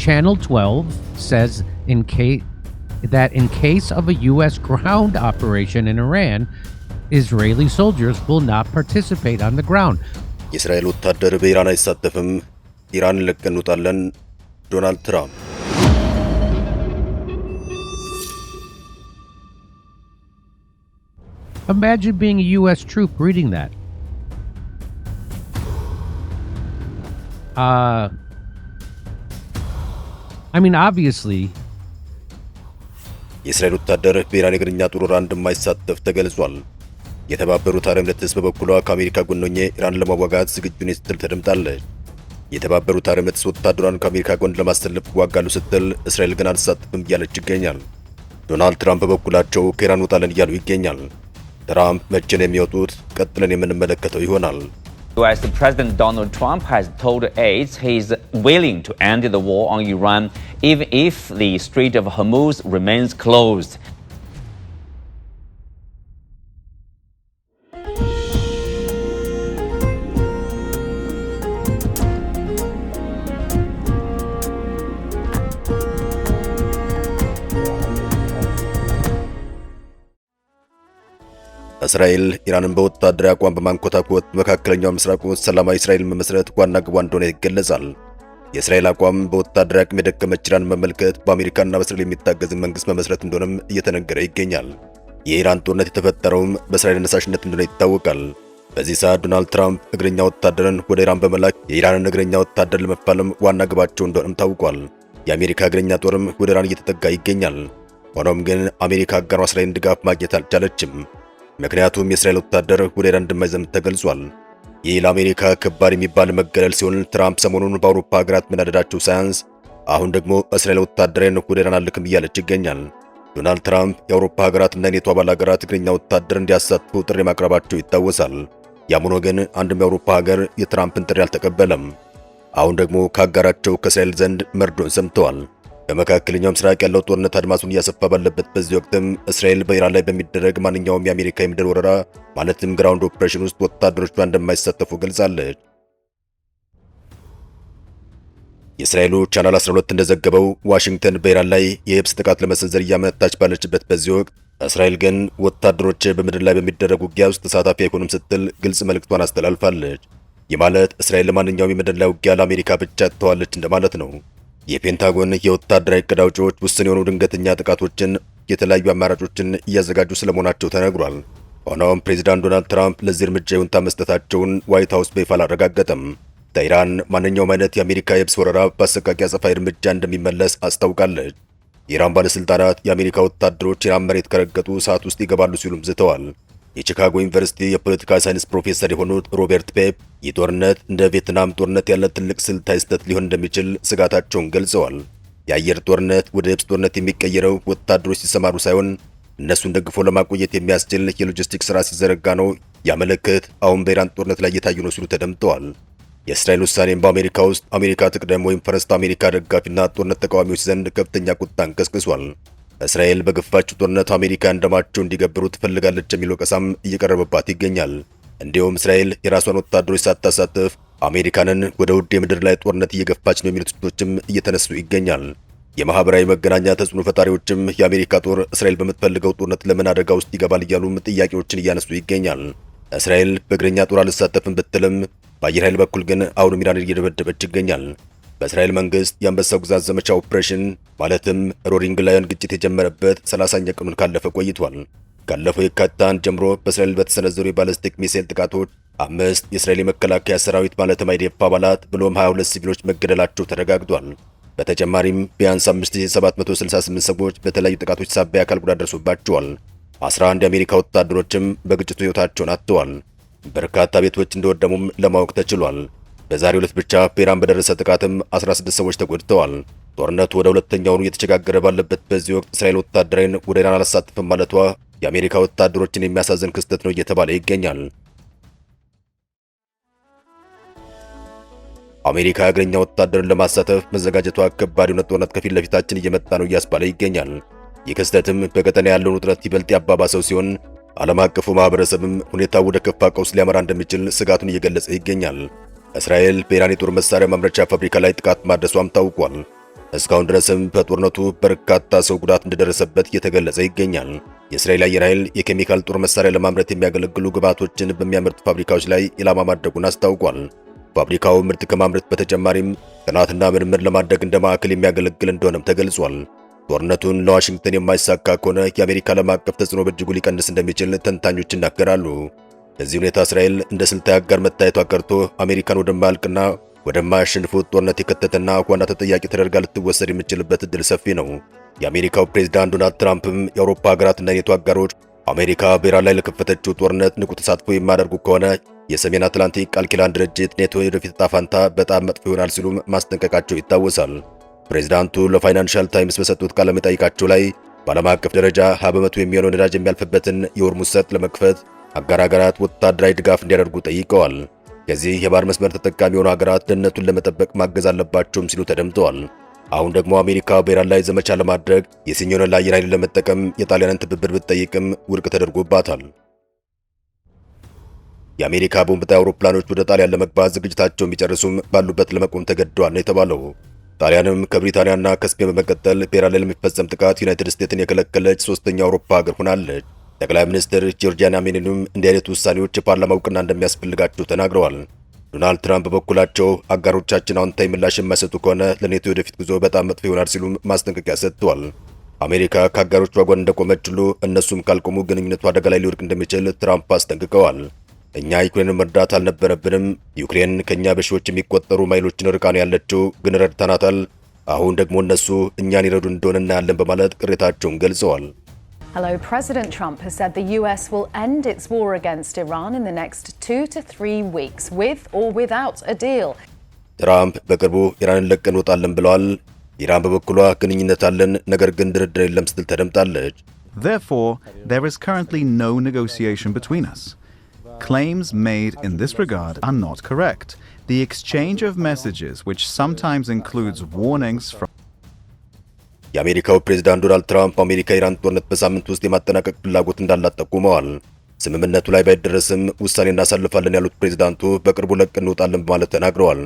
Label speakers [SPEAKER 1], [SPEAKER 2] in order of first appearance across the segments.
[SPEAKER 1] Channel 12 says that in case of a U.S. ground operation in Iran, Israeli soldiers will not participate on the ground.
[SPEAKER 2] የእስራኤል ወታደር በኢራን አይሳተፍም፣ ኢራን ለቀን እንውጣለን። ዶናልድ ትራምፕ
[SPEAKER 1] Imagine being a U.S. troop reading that. I mean, obviously,
[SPEAKER 2] የእስራኤል ወታደር በኢራን የእግረኛ ጦር ወረራ እንደማይሳተፍ ተገልጿል። የተባበሩት አረብ ኤሚሬትስ በበኩሏ ከአሜሪካ ጎን ሆኜ ኢራንን ለመዋጋት ዝግጁ ነኝ ስትል ተደምጣለች። የተባበሩት አረብ ኤሚሬትስ ወታደሯን ከአሜሪካ ጎን ለማሰለፍ ይዋጋሉ ስትል እስራኤል ግን አልሳተፍም እያለች ይገኛል። ዶናልድ ትራምፕ በበኩላቸው ከኢራን እንወጣለን እያሉ ይገኛል። ትራምፕ መቼ ነው የሚወጡት? ቀጥለን የምንመለከተው ይሆናል።
[SPEAKER 3] US President Donald Trump has told aides he's willing to end the war on Iran even if the Strait of Hormuz remains closed.
[SPEAKER 2] እስራኤል ኢራንን በወታደራዊ አቋም በማንኮታኮት መካከለኛው ምስራቅ ውስጥ ሰላማዊ እስራኤልን መመስረት ዋና ግቧ እንደሆነ ይገለጻል። የእስራኤል አቋም በወታደራዊ አቅም የደከመች ኢራንን መመልከት በአሜሪካና በእስራኤል የሚታገዝ መንግስት መመስረት እንደሆነም እየተነገረ ይገኛል። የኢራን ጦርነት የተፈጠረውም በእስራኤል አነሳሽነት እንደሆነ ይታወቃል። በዚህ ሰዓት ዶናልድ ትራምፕ እግረኛ ወታደርን ወደ ኢራን በመላክ የኢራንን እግረኛ ወታደር ለመፋለም ዋና ግባቸው እንደሆነም ታውቋል። የአሜሪካ እግረኛ ጦርም ወደ ኢራን እየተጠጋ ይገኛል። ሆኖም ግን አሜሪካ አጋሯ እስራኤልን ድጋፍ ማግኘት አልቻለችም። ምክንያቱም የእስራኤል ወታደር ወደ ኢራን እንደማይዘምት ተገልጿል። ይህ ለአሜሪካ ከባድ የሚባል መገለል ሲሆን ትራምፕ ሰሞኑን በአውሮፓ ሀገራት መናደዳቸው ሳያንስ አሁን ደግሞ እስራኤል ወታደርን ወደ ኢራን አልክም እያለች ይገኛል። ዶናልድ ትራምፕ የአውሮፓ ሀገራትና የኔቶ አባል ሀገራት እግረኛ ወታደር እንዲያሳትፉ ጥሪ ማቅረባቸው ይታወሳል። ያም ሆኖ ግን አንድም የአውሮፓ ሀገር የትራምፕን ጥሪ አልተቀበለም። አሁን ደግሞ ከአጋራቸው ከእስራኤል ዘንድ መርዶን ሰምተዋል። በመካከለኛው ምስራቅ ያለው ጦርነት አድማሱን እያሰፋ ባለበት በዚህ ወቅትም እስራኤል በኢራን ላይ በሚደረግ ማንኛውም የአሜሪካ የምድር ወረራ ማለትም ግራውንድ ኦፕሬሽን ውስጥ ወታደሮቿ እንደማይሳተፉ ገልጻለች። የእስራኤሉ ቻናል 12 እንደዘገበው ዋሽንግተን በኢራን ላይ የየብስ ጥቃት ለመሰንዘር እያመነታች ባለችበት በዚህ ወቅት እስራኤል ግን ወታደሮች በምድር ላይ በሚደረግ ውጊያ ውስጥ ተሳታፊ አይሆኑም ስትል ግልጽ መልእክቷን አስተላልፋለች። ይህ ማለት እስራኤል ለማንኛውም የምድር ላይ ውጊያ ለአሜሪካ ብቻ ትተዋለች እንደማለት ነው። የፔንታጎን የወታደራዊ ዕቅድ አውጪዎች ውስን የሆኑ ድንገተኛ ጥቃቶችን የተለያዩ አማራጮችን እያዘጋጁ ስለመሆናቸው ተነግሯል። ሆኖም ፕሬዚዳንት ዶናልድ ትራምፕ ለዚህ እርምጃ ይሁንታ መስጠታቸውን ዋይት ሃውስ በይፋ አላረጋገጠም። ኢራን ማንኛውም አይነት የአሜሪካ የብስ ወረራ በአሰቃቂ አጸፋዊ እርምጃ እንደሚመለስ አስታውቃለች። የኢራን ባለስልጣናት የአሜሪካ ወታደሮች ኢራን መሬት ከረገጡ ሰዓት ውስጥ ይገባሉ ሲሉም ዝተዋል። የቺካጎ ዩኒቨርሲቲ የፖለቲካ ሳይንስ ፕሮፌሰር የሆኑት ሮበርት ፔፕ ይህ ጦርነት እንደ ቪየትናም ጦርነት ያለ ትልቅ ስልታዊ ስህተት ሊሆን እንደሚችል ስጋታቸውን ገልጸዋል። የአየር ጦርነት ወደ የብስ ጦርነት የሚቀየረው ወታደሮች ሲሰማሩ ሳይሆን እነሱን ደግፎ ለማቆየት የሚያስችል የሎጂስቲክስ ስራ ሲዘረጋ ነው። ያመለክት አሁን በኢራን ጦርነት ላይ እየታዩ ነው ሲሉ ተደምጠዋል። የእስራኤል ውሳኔም በአሜሪካ ውስጥ አሜሪካ ትቅደም ወይም ፈረስት አሜሪካ ደጋፊና ጦርነት ተቃዋሚዎች ዘንድ ከፍተኛ ቁጣን ቀስቅሷል። እስራኤል በገፋችው ጦርነት አሜሪካ እንደማቸው እንዲገብሩ ትፈልጋለች የሚል ወቀሳም እየቀረበባት ይገኛል። እንዲሁም እስራኤል የራሷን ወታደሮች ሳታሳትፍ አሜሪካንን ወደ ውድ የምድር ላይ ጦርነት እየገፋች ነው የሚሉ ትችቶችም እየተነሱ ይገኛል። የማህበራዊ መገናኛ ተጽዕኖ ፈጣሪዎችም የአሜሪካ ጦር እስራኤል በምትፈልገው ጦርነት ለምን አደጋ ውስጥ ይገባል እያሉም ጥያቄዎችን እያነሱ ይገኛል። እስራኤል በእግረኛ ጦር አልሳተፍም ብትልም በአየር ኃይል በኩል ግን አሁንም ኢራንን እየደበደበች ይገኛል። በእስራኤል መንግስት የአንበሳው ግዛት ዘመቻ ኦፕሬሽን ማለትም ሮሪንግ ላየን ግጭት የጀመረበት 30ኛ ቀኑን ካለፈ ቆይቷል። ካለፈው የካቲት 1 ጀምሮ በእስራኤል በተሰነዘሩ የባለስቲክ ሚሳኤል ጥቃቶች 5 የእስራኤል የመከላከያ ሰራዊት ማለትም አይዲኤፍ አባላት ብሎም 22 ሲቪሎች መገደላቸው ተረጋግጧል። በተጨማሪም ቢያንስ 5768 ሰዎች በተለያዩ ጥቃቶች ሳቢያ አካል ጉዳት ደርሶባቸዋል። 11 የአሜሪካ ወታደሮችም በግጭቱ ሕይወታቸውን አጥተዋል። በርካታ ቤቶች እንደወደሙም ለማወቅ ተችሏል። በዛሬው ዕለት ብቻ በኢራን በደረሰ ጥቃትም 16 ሰዎች ተጎድተዋል። ጦርነቱ ወደ ሁለተኛው እየተሸጋገረ ባለበት በዚህ ወቅት እስራኤል ወታደራዊን ወደ ኢራን አላሳትፍም ማለቷ የአሜሪካ ወታደሮችን የሚያሳዝን ክስተት ነው እየተባለ ይገኛል። አሜሪካ እግረኛ ወታደርን ለማሳተፍ መዘጋጀቷ ከባድ የሆነ ጦርነት ከፊት ለፊታችን እየመጣ ነው እያስባለ ይገኛል። ይህ ክስተትም በቀጠና ያለውን ውጥረት ይበልጥ ያባባሰው ሲሆን ዓለም አቀፉ ማህበረሰብም ሁኔታው ወደ ከፋ ቀውስ ሊያመራ እንደሚችል ስጋቱን እየገለጸ ይገኛል። እስራኤል በኢራን የጦር መሳሪያ ማምረቻ ፋብሪካ ላይ ጥቃት ማድረሷም ታውቋል። እስካሁን ድረስም በጦርነቱ በርካታ ሰው ጉዳት እንደደረሰበት እየተገለጸ ይገኛል። የእስራኤል አየር ኃይል የኬሚካል ጦር መሳሪያ ለማምረት የሚያገለግሉ ግብዓቶችን በሚያመርቱ ፋብሪካዎች ላይ ኢላማ ማድረጉን አስታውቋል። ፋብሪካው ምርት ከማምረት በተጨማሪም ጥናትና ምርምር ለማድረግ እንደ ማዕከል የሚያገለግል እንደሆነም ተገልጿል። ጦርነቱን ለዋሽንግተን የማይሳካ ከሆነ የአሜሪካ ዓለም አቀፍ ተጽዕኖ በእጅጉ ሊቀንስ እንደሚችል ተንታኞች ይናገራሉ። በዚህ ሁኔታ እስራኤል እንደ ስልታዊ አጋር መታየቷ ቀርቶ አሜሪካን ወደማያልቅና ወደማያሸንፉት ጦርነት የከተተና ዋና ተጠያቂ ተደርጋ ልትወሰድ የምትችልበት እድል ሰፊ ነው። የአሜሪካው ፕሬዝዳንት ዶናልድ ትራምፕም የአውሮፓ ሀገራትና የኔቶ አጋሮች አሜሪካ በኢራን ላይ ለከፈተችው ጦርነት ንቁ ተሳትፎ የማያደርጉ ከሆነ የሰሜን አትላንቲክ ቃል ኪዳን ድርጅት ኔቶ የወደፊት ዕጣ ፈንታ በጣም መጥፎ ይሆናል ሲሉም ማስጠንቀቃቸው ይታወሳል። ፕሬዝዳንቱ ለፋይናንሻል ታይምስ በሰጡት ቃለ መጠይቃቸው ላይ በዓለም አቀፍ ደረጃ 20 በመቶ የሚሆነው ነዳጅ የሚያልፍበትን የሆርሙዝ ሰርጥ ለመክፈት አጋር ሀገራት ወታደራዊ ድጋፍ እንዲያደርጉ ጠይቀዋል። ከዚህ የባህር መስመር ተጠቃሚ የሆኑ ሀገራት ደህንነቱን ለመጠበቅ ማገዝ አለባቸውም ሲሉ ተደምጠዋል። አሁን ደግሞ አሜሪካ በኢራን ላይ ዘመቻ ለማድረግ የሲኞንን አየር ኃይል ለመጠቀም የጣሊያንን ትብብር ብትጠይቅም ውድቅ ተደርጎባታል። የአሜሪካ ቦምብ ጣይ አውሮፕላኖች ወደ ጣሊያን ለመግባት ዝግጅታቸውን ቢጨርሱም ባሉበት ለመቆም ተገደዋል ነው የተባለው። ጣሊያንም ከብሪታንያና ከስፔን በመቀጠል በኢራን ላይ ለሚፈጸም ጥቃት ዩናይትድ ስቴትስን የከለከለች ሶስተኛ አውሮፓ ሀገር ሆናለች። ጠቅላይ ሚኒስትር ጆርጂያ ሜሎኒም እንዲህ አይነት ውሳኔዎች የፓርላማ እውቅና እንደሚያስፈልጋቸው ተናግረዋል። ዶናልድ ትራምፕ በበኩላቸው አጋሮቻችን አዎንታዊ ምላሽ የማይሰጡ ከሆነ ለኔቶ ወደፊት ጉዞ በጣም መጥፎ ይሆናል ሲሉም ማስጠንቀቂያ ሰጥተዋል። አሜሪካ ከአጋሮቿ ጎን እንደቆመች ሁሉ እነሱም ካልቆሙ ግንኙነቱ አደጋ ላይ ሊወድቅ እንደሚችል ትራምፕ አስጠንቅቀዋል። እኛ ዩክሬንን መርዳት አልነበረብንም። ዩክሬን ከኛ በሺዎች የሚቆጠሩ ማይሎችን ርቃ ነው ያለችው፣ ግን ረድተናታል። አሁን ደግሞ እነሱ እኛን ይረዱ እንደሆነ እናያለን በማለት ቅሬታቸውን ገልጸዋል።
[SPEAKER 4] Hello, President Trump has said the US will end its war against Iran in the next 2 to 3 weeks, with or without a deal.
[SPEAKER 2] ትራምፕ በቅርቡ ኢራንን ለቀን እንወጣለን ብለዋል። ኢራን በበኩሏ ግንኙነት አለን፣ ነገር ግን ድርድር የለም ስትል ተደምጣለች።
[SPEAKER 5] Therefore, there is currently no negotiation between us. Claims made in this regard are not correct. The exchange of messages, which sometimes includes warnings from
[SPEAKER 2] የአሜሪካው ፕሬዝዳንት ዶናልድ ትራምፕ አሜሪካ ኢራን ጦርነት በሳምንት ውስጥ የማጠናቀቅ ፍላጎት እንዳላት ጠቁመዋል። ስምምነቱ ላይ ባይደረስም ውሳኔ እናሳልፋለን ያሉት ፕሬዝዳንቱ በቅርቡ ለቀን እንወጣለን በማለት ተናግረዋል።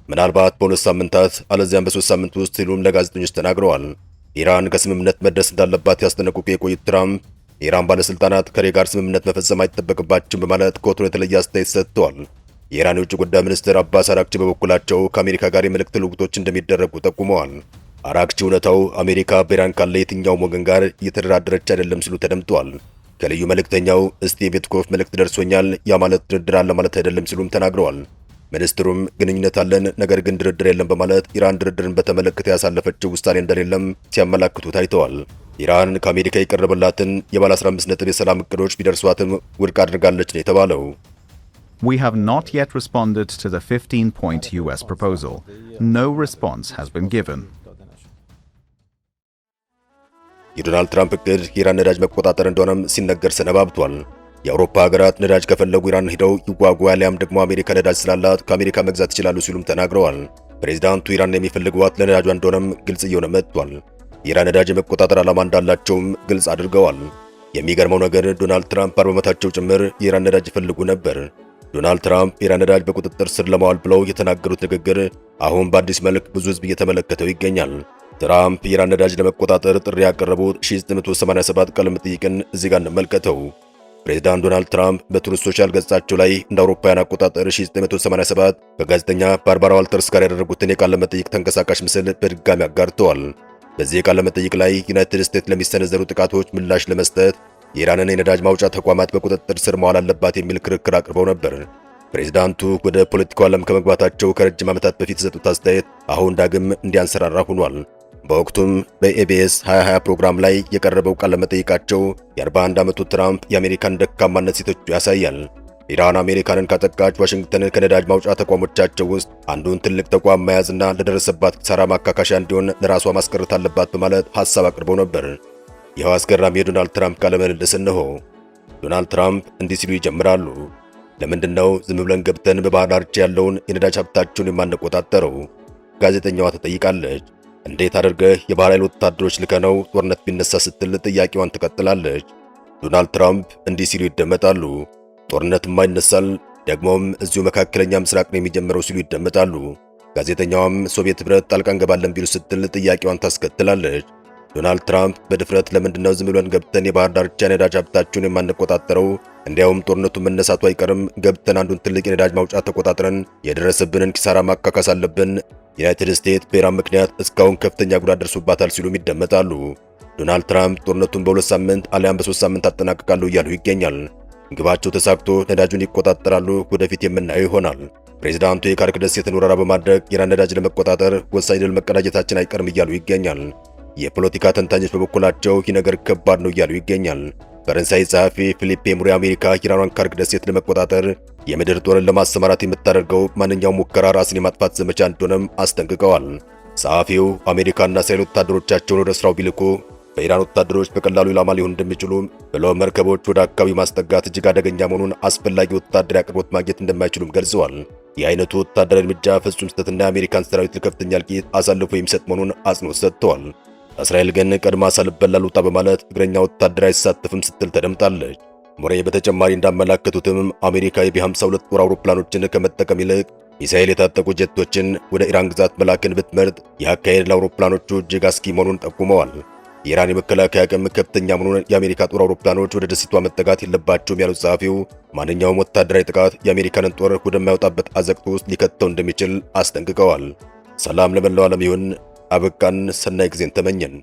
[SPEAKER 2] ምናልባት በሁለት ሳምንታት አለዚያም በ3 ሳምንት ውስጥ ሲሉም ለጋዜጠኞች ተናግረዋል። ኢራን ከስምምነት መድረስ እንዳለባት ያስጠነቅቁ የቆዩት ትራምፕ የኢራን ባለስልጣናት ከሬ ጋር ስምምነት መፈጸም አይጠበቅባቸውም በማለት ከወትሮ የተለየ አስተያየት ሰጥተዋል። የኢራን የውጭ ጉዳይ ሚኒስትር አባስ አራክቺ በበኩላቸው ከአሜሪካ ጋር የመልእክት ልውውጦች እንደሚደረጉ ጠቁመዋል። አራክቺ እውነታው አሜሪካ በኢራን ካለ የትኛውም ወገን ጋር እየተደራደረች አይደለም ሲሉ ተደምጠዋል። ከልዩ መልእክተኛው ስቲቭ ዊትኮፍ መልእክት ደርሶኛል፣ ያ ማለት ድርድር አለ ማለት አይደለም ሲሉም ተናግረዋል። ሚኒስትሩም ግንኙነት አለን፣ ነገር ግን ድርድር የለም በማለት ኢራን ድርድርን በተመለከተ ያሳለፈችው ውሳኔ እንደሌለም ሲያመላክቱ ታይተዋል። ኢራን ከአሜሪካ የቀረበላትን የባለ 15 ነጥብ የሰላም እቅዶች ቢደርሷትም ውድቅ አድርጋለች ነው የተባለው።
[SPEAKER 5] We have not yet responded to the 15-point US proposal. No response has been given.
[SPEAKER 2] የዶናልድ ትራምፕ እቅድ የኢራን ነዳጅ መቆጣጠር እንደሆነም ሲነገር ሰነባብቷል። የአውሮፓ ሀገራት ነዳጅ ከፈለጉ ኢራን ሄደው ይዋጉ ያሊያም ደግሞ አሜሪካ ነዳጅ ስላላት ከአሜሪካ መግዛት ይችላሉ ሲሉም ተናግረዋል። ፕሬዝዳንቱ ኢራን የሚፈልጓት ለነዳጇ እንደሆነም ግልጽ እየሆነ መጥቷል። የኢራን ነዳጅ የመቆጣጠር ዓላማ እንዳላቸውም ግልጽ አድርገዋል። የሚገርመው ነገር ዶናልድ ትራምፕ 40 ዓመታቸው ጭምር የኢራን ነዳጅ ይፈልጉ ነበር። ዶናልድ ትራምፕ የኢራን ነዳጅ በቁጥጥር ስር ለማዋል ብለው የተናገሩት ንግግር አሁን በአዲስ መልክ ብዙ ሕዝብ እየተመለከተው ይገኛል። ትራምፕ የኢራን ነዳጅ ለመቆጣጠር ጥሪ ያቀረቡት 1987 ቃለ መጠይቅን እዚህ ጋር እንመልከተው። ፕሬዝዳንት ዶናልድ ትራምፕ በትሩዝ ሶሻል ገጻቸው ላይ እንደ አውሮፓውያን አቆጣጠር 1987 ከጋዜጠኛ ባርባራ ዋልተርስ ጋር ያደረጉትን የቃለ መጠይቅ ተንቀሳቃሽ ምስል በድጋሚ አጋርተዋል። በዚህ የቃለ መጠይቅ ላይ ዩናይትድ ስቴትስ ለሚሰነዘሩ ጥቃቶች ምላሽ ለመስጠት የኢራንን የነዳጅ ማውጫ ተቋማት በቁጥጥር ስር መዋል አለባት የሚል ክርክር አቅርበው ነበር። ፕሬዝዳንቱ ወደ ፖለቲካው ዓለም ከመግባታቸው ከረጅም ዓመታት በፊት የሰጡት አስተያየት አሁን ዳግም እንዲያንሰራራ ሆኗል። በወቅቱም በኢቢኤስ 2020 ፕሮግራም ላይ የቀረበው ቃለ መጠይቃቸው የ41 ዓመቱ ትራምፕ የአሜሪካን ደካማነት ሲተቹ ያሳያል። ኢራን አሜሪካንን ካጠቃች ዋሽንግተንን ከነዳጅ ማውጫ ተቋሞቻቸው ውስጥ አንዱን ትልቅ ተቋም መያዝና ለደረሰባት ኪሳራ ማካካሻ እንዲሆን ለራሷ ማስቀረት አለባት በማለት ሐሳብ አቅርበው ነበር። ይኸው አስገራሚ የዶናልድ ትራምፕ ቃለ ምልልስ እነሆ። ዶናልድ ትራምፕ እንዲህ ሲሉ ይጀምራሉ። ለምንድነው ዝም ብለን ገብተን በባህር ዳርቻ ያለውን የነዳጅ ሀብታቸውን የማንቆጣጠረው? ጋዜጠኛዋ ትጠይቃለች። እንዴት አድርገህ የባህር ኃይል ወታደሮች ልከነው ጦርነት ቢነሳ ስትል ጥያቄዋን ትቀጥላለች። ዶናልድ ትራምፕ እንዲህ ሲሉ ይደመጣሉ። ጦርነትማ ይነሳል፣ ደግሞም እዚሁ መካከለኛ ምስራቅ ነው የሚጀምረው ሲሉ ይደመጣሉ። ጋዜጠኛዋም ሶቪየት ህብረት ጣልቃ እንገባለን ቢሉ ስትል ጥያቄዋን ታስከትላለች። ዶናልድ ትራምፕ በድፍረት ለምንድነው ዝም ብለን ገብተን የባህር ዳርቻ ነዳጅ ሀብታችሁን የማንቆጣጠረው? እንዲያውም ጦርነቱ መነሳቱ አይቀርም ገብተን አንዱን ትልቅ የነዳጅ ማውጫ ተቆጣጥረን የደረሰብንን ኪሳራ ማካካስ አለብን። ዩናይትድ ስቴትስ በኢራን ምክንያት እስካሁን ከፍተኛ ጉዳት ደርሶባታል ሲሉም ይደመጣሉ። ዶናልድ ትራምፕ ጦርነቱን በ2 ሳምንት አሊያም በ3 ሳምንት አጠናቅቃለሁ እያሉ ይገኛል። ግባቸው ተሳክቶ ነዳጁን ይቆጣጠራሉ፣ ወደፊት የምናየው ይሆናል። ፕሬዝዳንቱ የካርክ ደሴትን ወረራ በማድረግ ኢራን ነዳጅ ለመቆጣጠር ወሳኝ ድል መቀዳጀታችን አይቀርም እያሉ ይገኛል። የፖለቲካ ተንታኞች በበኩላቸው ይህ ነገር ከባድ ነው እያሉ ይገኛል። ፈረንሳይ ጸሐፊ ፊሊፔ ሙሪ አሜሪካ ኢራኗን ካርክ ደሴት ለመቆጣጠር የምድር ጦርን ለማሰማራት የምታደርገው ማንኛውም ሙከራ ራስን የማጥፋት ዘመቻ እንደሆነም አስጠንቅቀዋል። ጸሐፊው አሜሪካና እስራኤል ወታደሮቻቸውን ወደ ስራው ቢልኩ በኢራን ወታደሮች በቀላሉ ኢላማ ሊሆን እንደሚችሉ ብሎም መርከቦች ወደ አካባቢው ማስጠጋት እጅግ አደገኛ መሆኑን አስፈላጊ ወታደራዊ አቅርቦት ማግኘት እንደማይችሉም ገልጸዋል። ይህ አይነቱ ወታደራዊ እርምጃ ፍጹም ስህተትና የአሜሪካን ሰራዊት ለከፍተኛ እልቂት አሳልፎ የሚሰጥ መሆኑን አጽንኦት ሰጥተዋል። እስራኤል ግን ቀድማ ሳልበላ ልውጣ በማለት እግረኛ ወታደር አይሳተፍም ስትል ተደምጣለች። ሞሬ በተጨማሪ እንዳመላከቱትም አሜሪካ የቢ52 ጦር አውሮፕላኖችን ከመጠቀም ይልቅ ሚሳኤል የታጠቁ ጀቶችን ወደ ኢራን ግዛት መላክን ብትመርጥ ይህ አካሄድ ለአውሮፕላኖቹ እጅግ አስጊ መሆኑን ጠቁመዋል። የኢራን የመከላከያ አቅም ከፍተኛ መሆኑን የአሜሪካ ጦር አውሮፕላኖች ወደ ደሴቷ መጠጋት የለባቸውም ያሉት ጸሐፊው ማንኛውም ወታደራዊ ጥቃት የአሜሪካንን ጦር ወደማይወጣበት አዘቅት ውስጥ ሊከተው እንደሚችል አስጠንቅቀዋል። ሰላም ለመላው ዓለም ይሁን። አበቃን። ሰናይ ጊዜን ተመኘን።